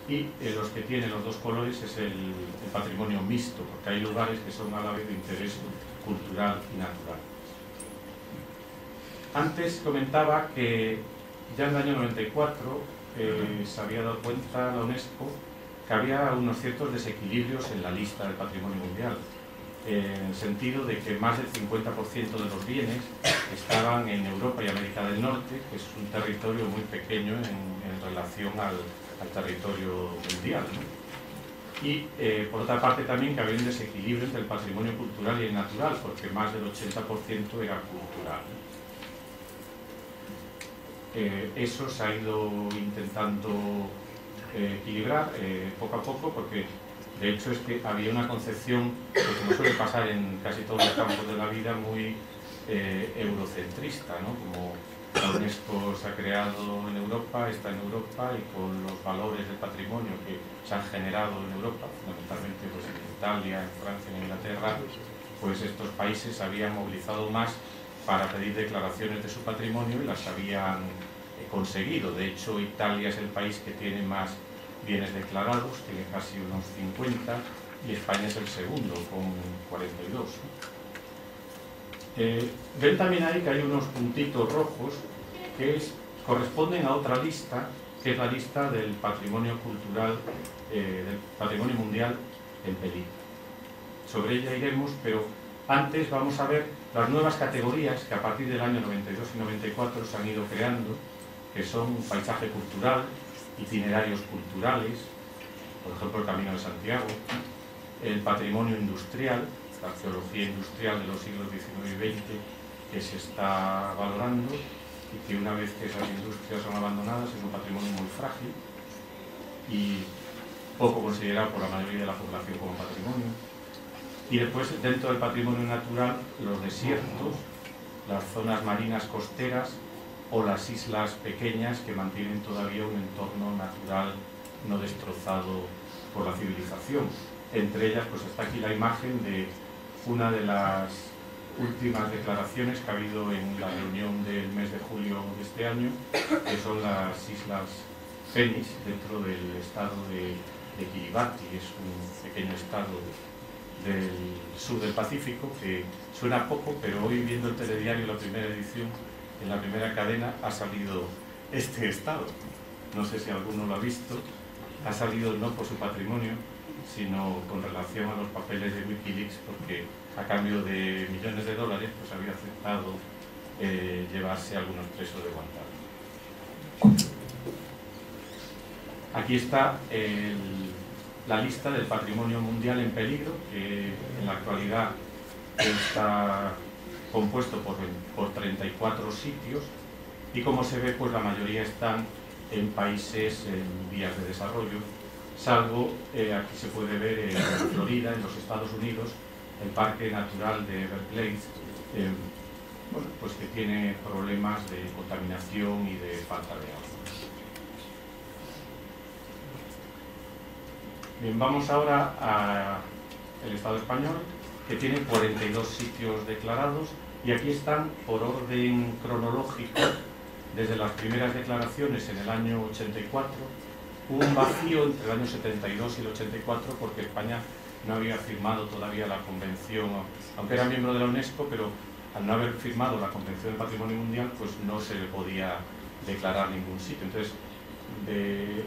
y los que tienen los dos colores es el patrimonio mixto, porque hay lugares que son a la vez de interés cultural y natural. Antes comentaba que ya en el año 94 se había dado cuenta la UNESCO que había unos ciertos desequilibrios en la lista del patrimonio mundial, en el sentido de que más del 50% de los bienes estaban en Europa y América del Norte, que es un territorio muy pequeño en relación al territorio mundial, ¿no? Y por otra parte también que había un desequilibrio entre el patrimonio cultural y el natural, porque más del 80% era cultural, ¿no? Eso se ha ido intentando equilibrar poco a poco, porque de hecho es que había una concepción, que como suele pasar en casi todos los campos de la vida, muy eurocentrista, ¿no? Como la UNESCO se ha creado en Europa, está en Europa, y con los valores del patrimonio que se han generado en Europa, fundamentalmente pues, en Italia, en Francia, en Inglaterra, pues estos países se habían movilizado más para pedir declaraciones de su patrimonio y las habían conseguido. De hecho, Italia es el país que tiene más bienes declarados, tiene casi unos 50, y España es el segundo, con 42. Ven también ahí que hay unos puntitos rojos que corresponden a otra lista, que es la lista del patrimonio cultural, del patrimonio mundial en peligro. Sobre ella iremos, pero antes vamos a ver las nuevas categorías que a partir del año 92 y 94 se han ido creando, que son paisaje cultural, itinerarios culturales, por ejemplo el Camino de Santiago, el patrimonio industrial, la arqueología industrial de los siglos XIX y XX, que se está valorando y que una vez que esas industrias son abandonadas es un patrimonio muy frágil y poco considerado por la mayoría de la población como patrimonio. Y después, dentro del patrimonio natural, los desiertos, las zonas marinas costeras o las islas pequeñas que mantienen todavía un entorno natural no destrozado por la civilización. Entre ellas pues está aquí la imagen de una de las últimas declaraciones que ha habido en la reunión del mes de julio de este año, que son las islas Fénix, dentro del estado de Kiribati. Es un pequeño estado del sur del Pacífico que suena poco, pero hoy viendo el telediario, la primera edición, en la primera cadena ha salido este estado. No sé si alguno lo ha visto. Ha salido no por su patrimonio, sino con relación a los papeles de Wikileaks, porque a cambio de millones de dólares pues había aceptado llevarse algunos presos de Guantánamo. Aquí está la lista del patrimonio mundial en peligro, que en la actualidad está compuesto por 34 sitios, y como se ve, pues la mayoría están en países en vías de desarrollo, salvo, aquí se puede ver en Florida, en los Estados Unidos, el Parque Natural de Everglades, bueno, pues que tiene problemas de contaminación y de falta de agua. Bien, vamos ahora al Estado español, que tiene 42 sitios declarados, y aquí están por orden cronológico desde las primeras declaraciones en el año 84. Hubo un vacío entre el año 72 y el 84 porque España no había firmado todavía la convención, aunque era miembro de la UNESCO, pero al no haber firmado la Convención del Patrimonio Mundial, pues no se le podía declarar ningún sitio. Entonces, en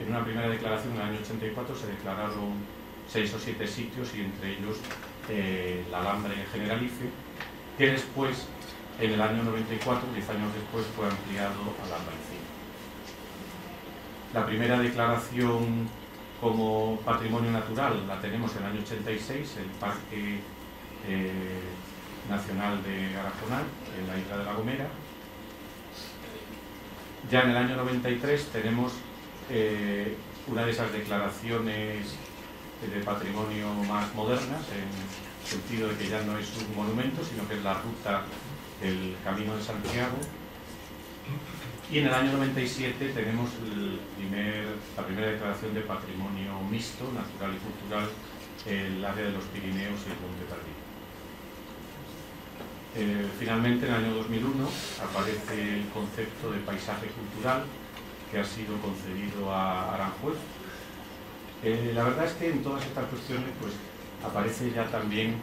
una primera declaración en el año 84 se declararon 6 o 7 sitios, y entre ellos la Alhambra en Generalife, que después, en el año 94, 10 años después, fue ampliado a la Alhambra. La primera declaración como patrimonio natural la tenemos en el año 86, el Parque Nacional de Garajonal, en la isla de La Gomera. Ya en el año 93 tenemos una de esas declaraciones de patrimonio más modernas, en el sentido de que ya no es un monumento, sino que es la ruta del Camino de Santiago. Y en el año 97 tenemos la primera declaración de patrimonio mixto, natural y cultural, el área de los Pirineos y el Monte Perdido. Finalmente, en el año 2001 aparece el concepto de paisaje cultural, que ha sido concedido a Aranjuez. La verdad es que en todas estas cuestiones pues aparece ya también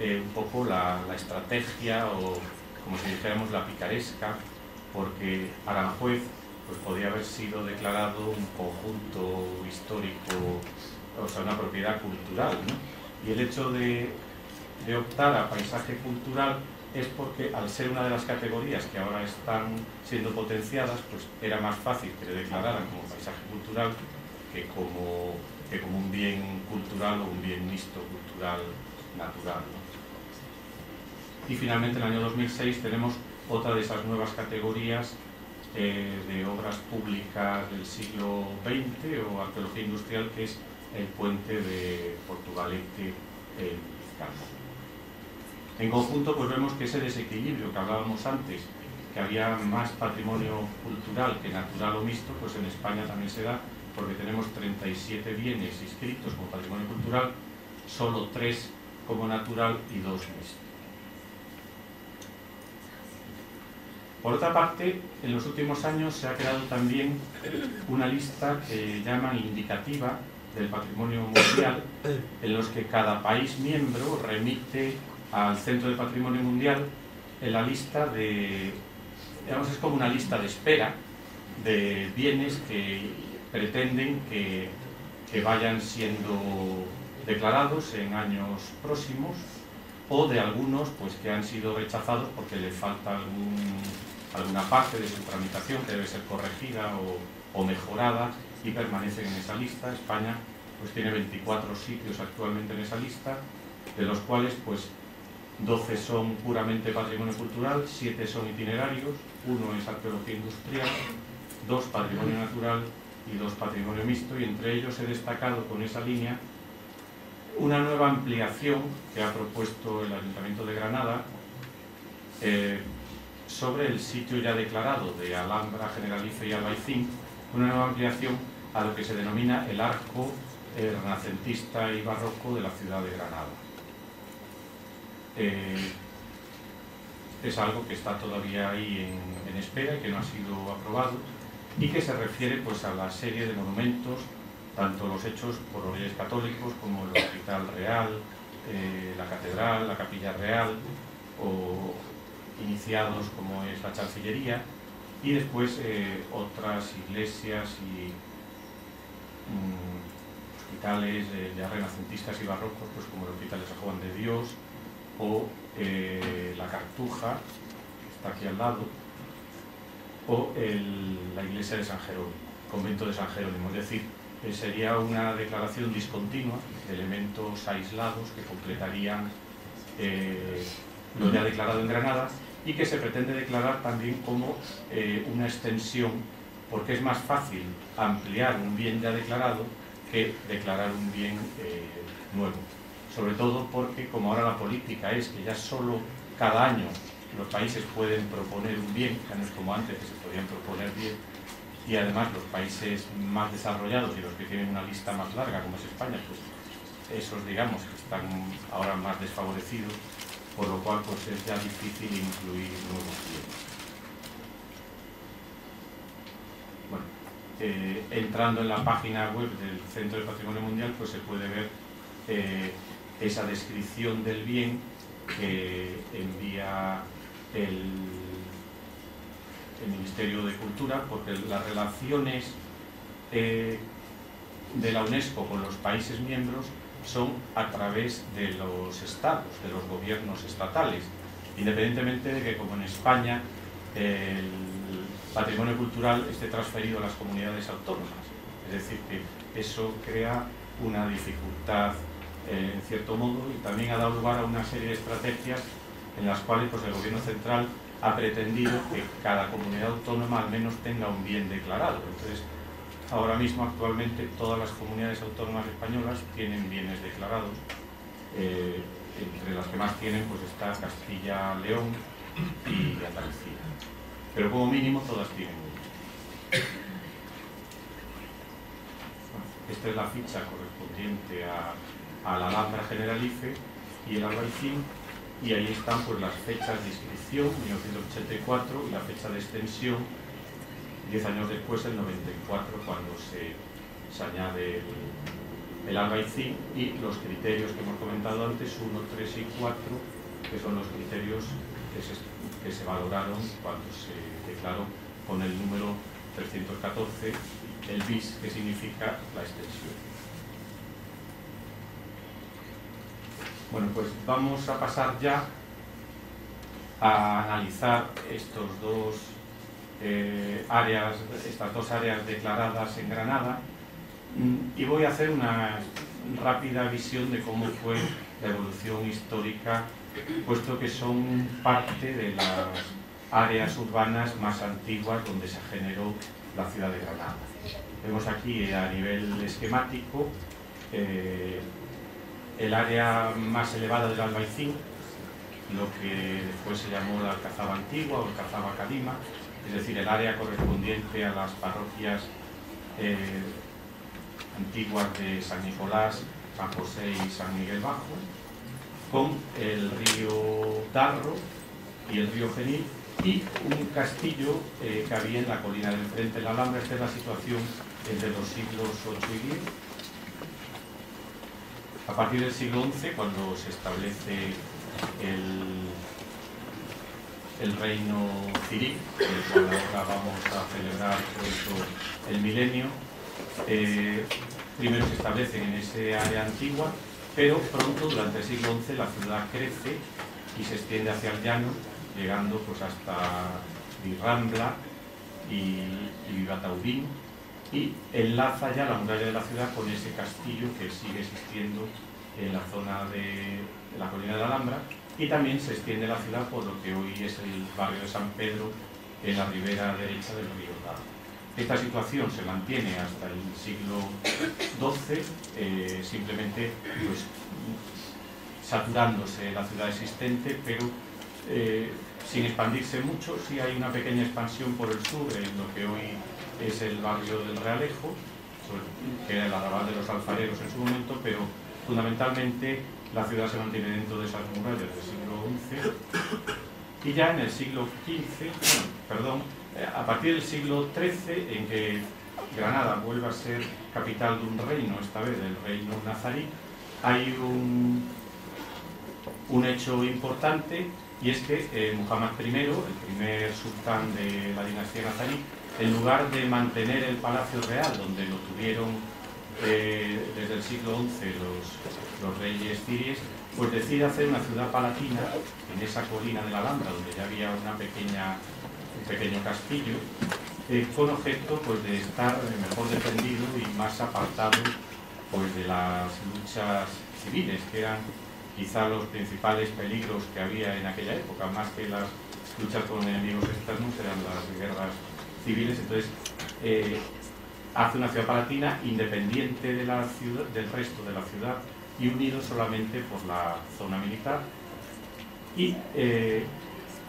un poco la estrategia, o como si dijéramos la picaresca, porque Aranjuez pues podía haber sido declarado un conjunto histórico, o sea, una propiedad cultural, ¿no? Y el hecho de optar a paisaje cultural es porque, al ser una de las categorías que ahora están siendo potenciadas, pues era más fácil que le declararan como paisaje cultural que como un bien cultural o un bien mixto cultural natural, ¿no? Y finalmente, en el año 2006 tenemos otra de esas nuevas categorías de obras públicas del siglo XX o arqueología industrial, que es el puente de Portugalete en Vizcaya. En conjunto, pues vemos que ese desequilibrio que hablábamos antes, que había más patrimonio cultural que natural o mixto, pues en España también se da, porque tenemos 37 bienes inscritos como patrimonio cultural, solo 3 como natural y 2 mixtos. Por otra parte, en los últimos años se ha creado también una lista que llaman indicativa del patrimonio mundial, en los que cada país miembro remite al Centro de Patrimonio Mundial en la lista de, digamos, es como una lista de espera de bienes que pretenden que vayan siendo declarados en años próximos, o de algunos pues que han sido rechazados porque le falta alguna parte de su tramitación que debe ser corregida o mejorada, y permanecen en esa lista. España pues tiene 24 sitios actualmente en esa lista, de los cuales pues 12 son puramente patrimonio cultural, 7 son itinerarios, 1 es arqueología industrial, 2 patrimonio natural y 2 patrimonio mixto, y entre ellos he destacado con esa línea una nueva ampliación que ha propuesto el Ayuntamiento de Granada sobre el sitio ya declarado de Alhambra, Generalife y Albaicín, una nueva ampliación a lo que se denomina el arco renacentista y barroco de la ciudad de Granada. Es algo que está todavía ahí en espera y que no ha sido aprobado, y que se refiere pues a la serie de monumentos, tanto los hechos por los Reyes Católicos como el Hospital Real, la Catedral, la Capilla Real, o iniciados como es la Chancillería, y después otras iglesias y hospitales ya renacentistas y barrocos, pues como el Hospital de San Juan de Dios, o la Cartuja, que está aquí al lado, o la iglesia de San Jerónimo, convento de San Jerónimo. Es decir, sería una declaración discontinua de elementos aislados que completarían lo ya declarado en Granada, y que se pretende declarar también como una extensión, porque es más fácil ampliar un bien ya declarado que declarar un bien nuevo. Sobre todo porque, como ahora la política es que ya solo cada año los países pueden proponer un bien, ya no es como antes que se podían proponer 10, y además los países más desarrollados y los que tienen una lista más larga, como es España, pues esos, digamos, que están ahora más desfavorecidos, por lo cual pues es ya difícil incluir nuevos bienes. Bueno, entrando en la página web del Centro de Patrimonio Mundial, pues se puede ver esa descripción del bien que envía el Ministerio de Cultura, porque las relaciones de la UNESCO con los países miembros son a través de los estados, de los gobiernos estatales, independientemente de que, como en España, el patrimonio cultural esté transferido a las comunidades autónomas. Es decir, que eso crea una dificultad en cierto modo, y también ha dado lugar a una serie de estrategias en las cuales pues, el gobierno central ha pretendido que cada comunidad autónoma al menos tenga un bien declarado. Entonces, ahora mismo, actualmente, todas las comunidades autónomas españolas tienen bienes declarados. Entre las que más tienen pues está Castilla, León y Andalucía. Pero como mínimo todas tienen uno. Esta es la ficha correspondiente a la Alhambra, Generalife y el Albaicín, y ahí están pues las fechas de inscripción, 1984, y la fecha de extensión, 10 años después, el 94, cuando se añade el Albaicín y los criterios que hemos comentado antes, 1, 3 y 4, que son los criterios que se valoraron cuando se declaró con el número 314, el bis, que significa la extensión. Bueno, pues vamos a pasar ya a analizar estas dos áreas declaradas en Granada, y voy a hacer una rápida visión de cómo fue la evolución histórica, puesto que son parte de las áreas urbanas más antiguas donde se generó la ciudad de Granada. Vemos aquí a nivel esquemático el área más elevada del Albaicín, lo que después se llamó la Alcazaba Antigua o Alcazaba Cadima, es decir, el área correspondiente a las parroquias antiguas de San Nicolás, San José y San Miguel Bajo, con el río Darro y el río Genil, y un castillo que había en la colina del frente, la Alhambra. Esta es la situación entre los siglos 8 y 10. A partir del siglo XI, cuando se establece el reino civil, el cual ahora vamos a celebrar por eso el milenio, primero se establecen en ese área antigua, pero pronto, durante el siglo XI, la ciudad crece y se extiende hacia el llano, llegando pues hasta Virrambla y Vivataurín, y enlaza ya la muralla de la ciudad con ese castillo que sigue existiendo en la zona de la colina de la Alhambra, y también se extiende la ciudad por lo que hoy es el barrio de San Pedro, en la ribera derecha del río Darro. Esta situación se mantiene hasta el siglo XII, simplemente pues, saturándose la ciudad existente, pero sin expandirse mucho. Sí hay una pequeña expansión por el sur, en lo que hoy es el barrio del Realejo, que era el arrabal de los alfareros en su momento, pero fundamentalmente la ciudad se mantiene dentro de esas murallas del siglo XI. Y ya en el siglo XV, a partir del siglo XIII, en que Granada vuelve a ser capital de un reino, esta vez del reino nazarí, hay un hecho importante, y es que Muhammad I, el primer sultán de la dinastía nazarí, en lugar de mantener el palacio real, donde lo tuvieron desde el siglo XI los reyes ziríes, pues decide hacer una ciudad palatina en esa colina de la Alhambra, donde ya había un pequeño castillo, con objeto pues, de estar mejor defendido y más apartado pues, de las luchas civiles, que eran quizá los principales peligros que había en aquella época. Más que las luchas con enemigos externos, eran las guerras civiles. Entonces hace una ciudad palatina independiente de la ciudad, del resto de la ciudad, y unido solamente por la zona militar, y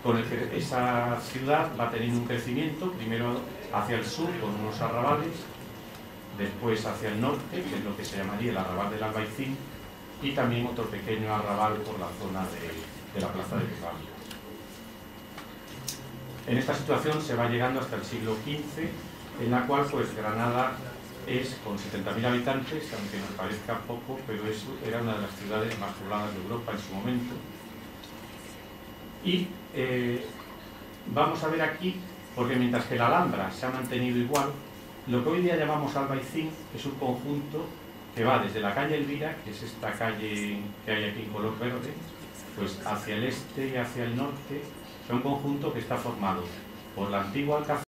con el que esa ciudad va teniendo un crecimiento, primero hacia el sur con unos arrabales, después hacia el norte, que es lo que se llamaría el arrabal del Albaicín, y también otro pequeño arrabal por la zona de la plaza de Virrambla. En esta situación se va llegando hasta el siglo XV, en la cual pues Granada es, con 70.000 habitantes, aunque nos parezca poco, pero eso era una de las ciudades más pobladas de Europa en su momento. Y vamos a ver aquí, porque mientras que la Alhambra se ha mantenido igual, lo que hoy día llamamos Albaicín es un conjunto que va desde la calle Elvira, que es esta calle que hay aquí en color verde, pues hacia el este y hacia el norte. Es un conjunto que está formado por la antigua Alcazaba,